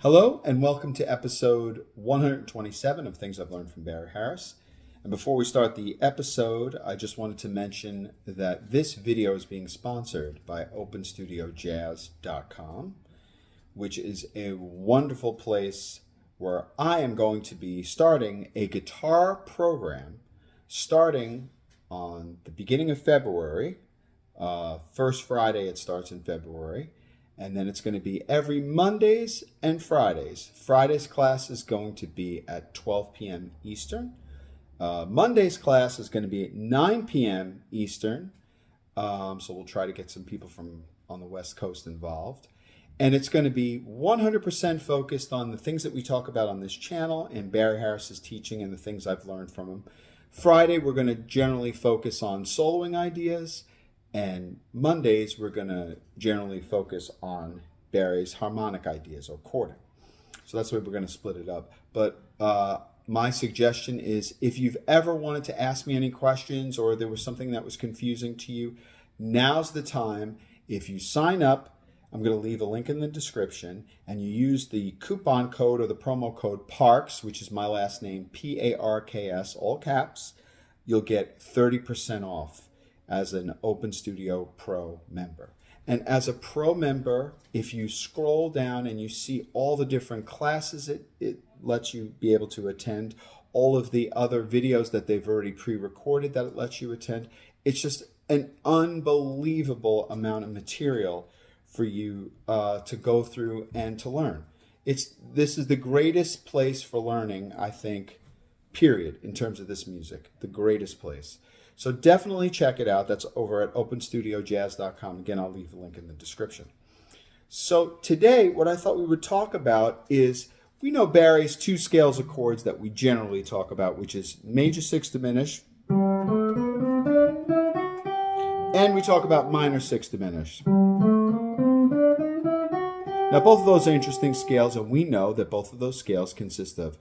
Hello and welcome to episode 127 of Things I've Learned from Barry Harris. And before we start the episode, I just wanted to mention that this video is being sponsored by OpenStudioJazz.com, which is a wonderful place where I am going to be starting a guitar program starting on the beginning of February. First Friday it starts in February. And then it's going to be every Mondays and Fridays. Friday's class is going to be at 12 p.m. Eastern. Monday's class is going to be at 9 p.m. Eastern. So we'll try to get some people from on the West Coast involved. And it's going to be 100% focused on the things that we talk about on this channel and Barry Harris's teaching and the things I've learned from him. Friday, we're going to generally focus on soloing ideas. And Mondays, we're going to generally focus on Barry's harmonic ideas or chording. So that's the way we're going to split it up. But my suggestion is if you've ever wanted to ask me any questions or there was something that was confusing to you, now's the time. If you sign up, I'm going to leave a link in the description, and you use the coupon code or the promo code PARKS, which is my last name, P-A-R-K-S, all caps, you'll get 30% off as an Open Studio Pro member. And as a Pro member, if you scroll down and you see all the different classes it lets you be able to attend, all of the other videos that they've already pre-recorded that it lets you attend, it's just an unbelievable amount of material for you to go through and to learn. This is the greatest place for learning, I think, period, in terms of this music, the greatest place. So definitely check it out. That's over at OpenStudioJazz.com. Again, I'll leave a link in the description. So today, what I thought we would talk about is, we know Barry's two scales of chords that we generally talk about, which is major sixth diminished, and we talk about minor sixth diminished. Now, both of those are interesting scales, and we know that both of those scales consist of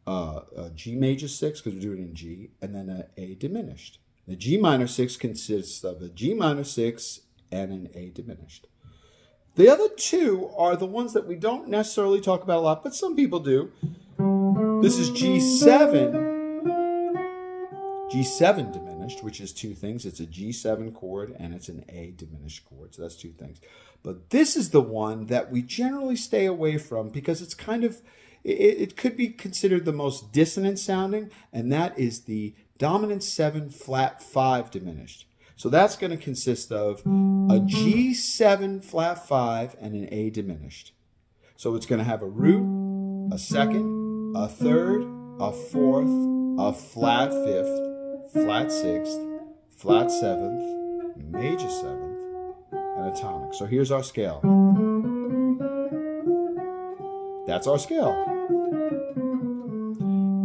a G major sixth, because we're doing it in G, and then an A diminished. The G minor sixth consists of a G minor sixth and an A diminished. The other two are the ones that we don't necessarily talk about a lot, but some people do. This is G7 diminished, which is two things. It's a G7 chord and it's an A diminished chord. So that's two things. But this is the one that we generally stay away from because it's kind of, it could be considered the most dissonant sounding, and that is the dominant 7 flat 5 diminished. So that's going to consist of a G7 flat 5 and an A diminished. So it's going to have a root, a second, a third, a fourth, a flat 5th, flat 6th, flat 7th, major 7th, and a tonic. So here's our scale. That's our scale.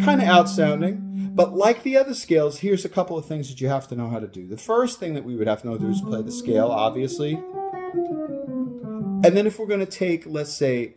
Kind of out-sounding. But like the other scales, here's a couple of things that you have to know how to do. The first thing that we would have to know to do is play the scale, obviously. And then if we're going to take, let's say,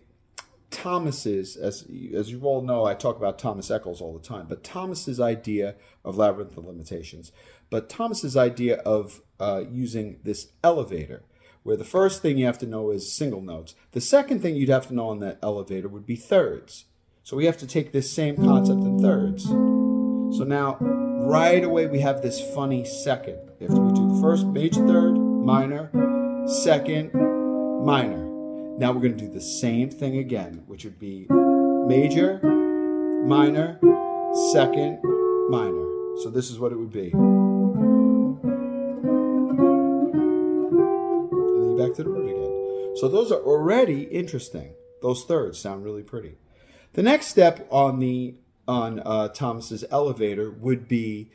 Thomas's, as you all know, I talk about Thomas Eccles all the time, but Thomas's idea of labyrinth of limitations. But Thomas's idea of using this elevator, where the first thing you have to know is single notes. The second thing you'd have to know on that elevator would be thirds. So we have to take this same concept in thirds. So now, right away, we have this funny second. After we do the first major third, minor, second, minor. Now we're going to do the same thing again, which would be major, minor, second, minor. So this is what it would be. And then back to the root again. So those are already interesting. Those thirds sound really pretty. The next step on Thomas's elevator would be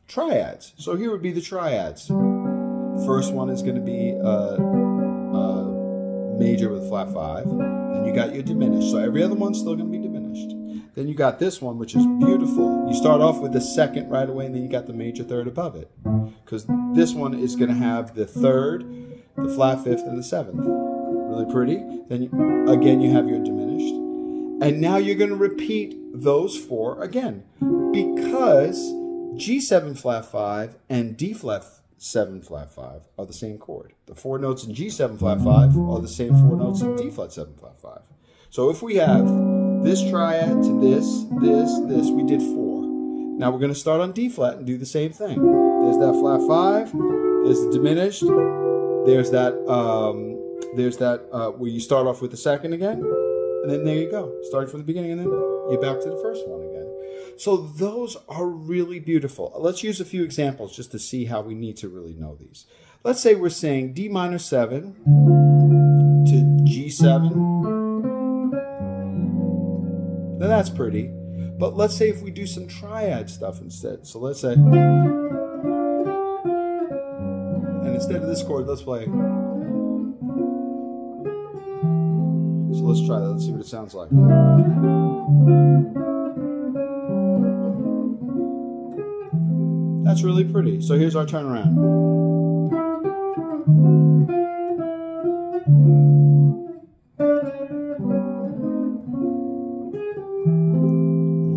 triads. So here would be the triads. First one is going to be major with flat 5. Then you got your diminished. So every other one's still going to be diminished. Then you got this one, which is beautiful. You start off with the second right away, and then you got the major third above it. Because this one is going to have the third, the flat 5th, and the 7th. Really pretty. Then again, you have your diminished. And now you're going to repeat those four again, because G7 flat 5 and D flat 7 flat 5 are the same chord. The 4 notes in G7 flat 5 are the same 4 notes in D flat 7 flat 5. So if we have this triad to this, we did 4. Now we're going to start on D flat and do the same thing. There's that flat 5, there's the diminished, there's that where you start off with the second again, and then there you go, starting from the beginning, and then you're back to the first one again. So those are really beautiful. Let's use a few examples just to see how we need to really know these. Let's say we're saying D minor 7 to G7. Now that's pretty. But let's say if we do some triad stuff instead. So let's say, and instead of this chord, let's play. So let's try that. Let's see what it sounds like. That's really pretty. So here's our turnaround.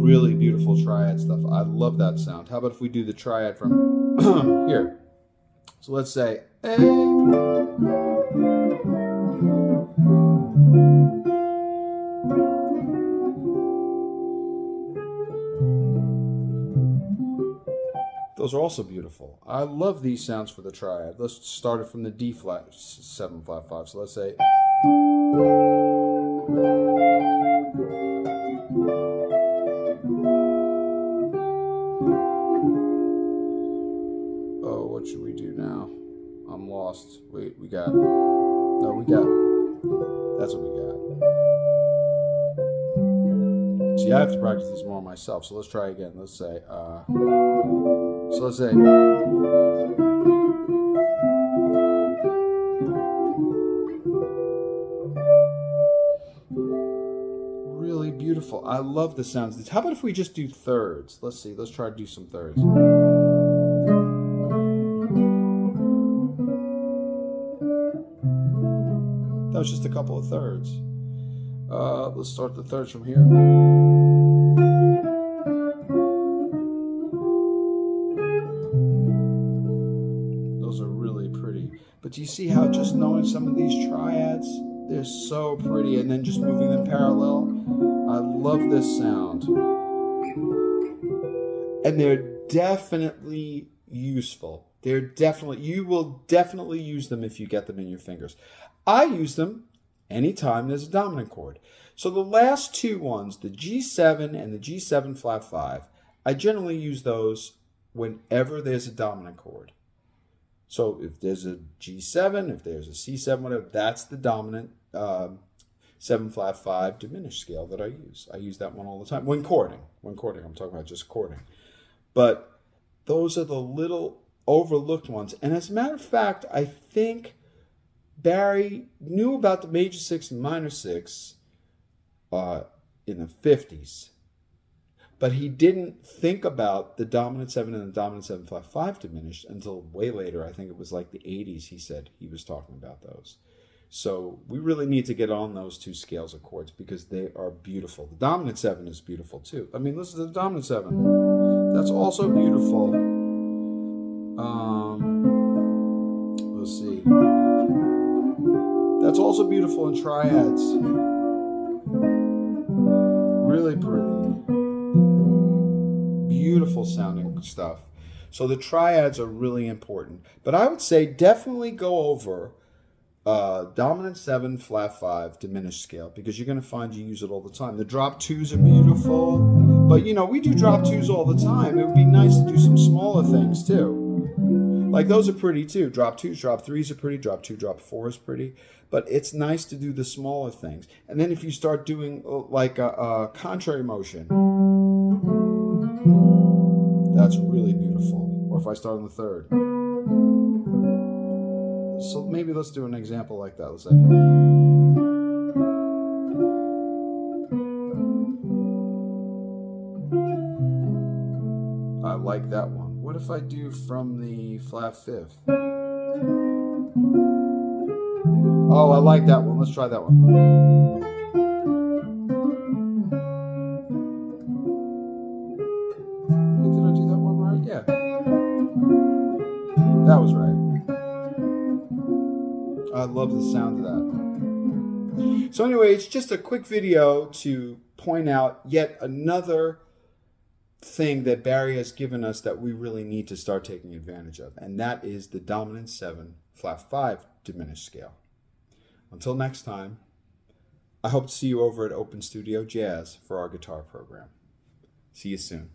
Really beautiful triad stuff. I love that sound. How about if we do the triad from here? So let's say A. Those are also beautiful. I love these sounds for the triad. Let's start it from the D flat 7 flat 5. So let's say what should we do now? I'm lost. Wait, we got, that's what we got. See, I have to practice these more myself, so let's try again. Let's say, really beautiful. I love the sounds. How about if we just do thirds? Let's see, let's try to do some thirds. That was just a couple of thirds. Let's start the thirds from here. Those are really pretty. But do you see how just knowing some of these triads, they're so pretty, and then just moving them parallel? I love this sound. And they're definitely useful. You will definitely use them if you get them in your fingers. I use them anytime there's a dominant chord. So the last two ones, the G7 and the G7 flat 5, I generally use those whenever there's a dominant chord. So if there's a G7, if there's a C7, whatever, that's the dominant 7 flat 5 diminished scale that I use. I use that one all the time when chording. I'm talking about just chording. But those are the little overlooked ones. And as a matter of fact, I think Barry knew about the major 6 and minor 6 in the 50s, but he didn't think about the dominant 7 and the dominant 7 flat 5 diminished until way later. I think it was like the 80s he said he was talking about those. So we really need to get on those two scales of chords because they are beautiful. The dominant 7 is beautiful too. I mean, listen to the dominant 7. That's also beautiful. Let's see. That's also beautiful in triads. Really pretty. Beautiful sounding stuff. So the triads are really important. But I would say definitely go over dominant 7 flat 5 diminished scale because you're going to find you use it all the time. The drop 2s are beautiful. But you know, we do drop 2s all the time. It would be nice to do some smaller things too. Like those are pretty too. Drop 2s, drop 3s are pretty. Drop 2, drop 4 is pretty. But it's nice to do the smaller things. And then if you start doing like a contrary motion, that's really beautiful. Or if I start on the third. So maybe let's do an example like that. Let's say. I like that one. What if I do from the flat 5th? Oh, I like that one. Let's try that one. Did I do that one right? Yeah. That was right. love the sound of that. So anyway, it's just a quick video to point out yet another thing that Barry has given us that we really need to start taking advantage of, and that is the dominant 7 flat 5 diminished scale. Until next time, I hope to see you over at Open Studio Jazz for our guitar program. See you soon.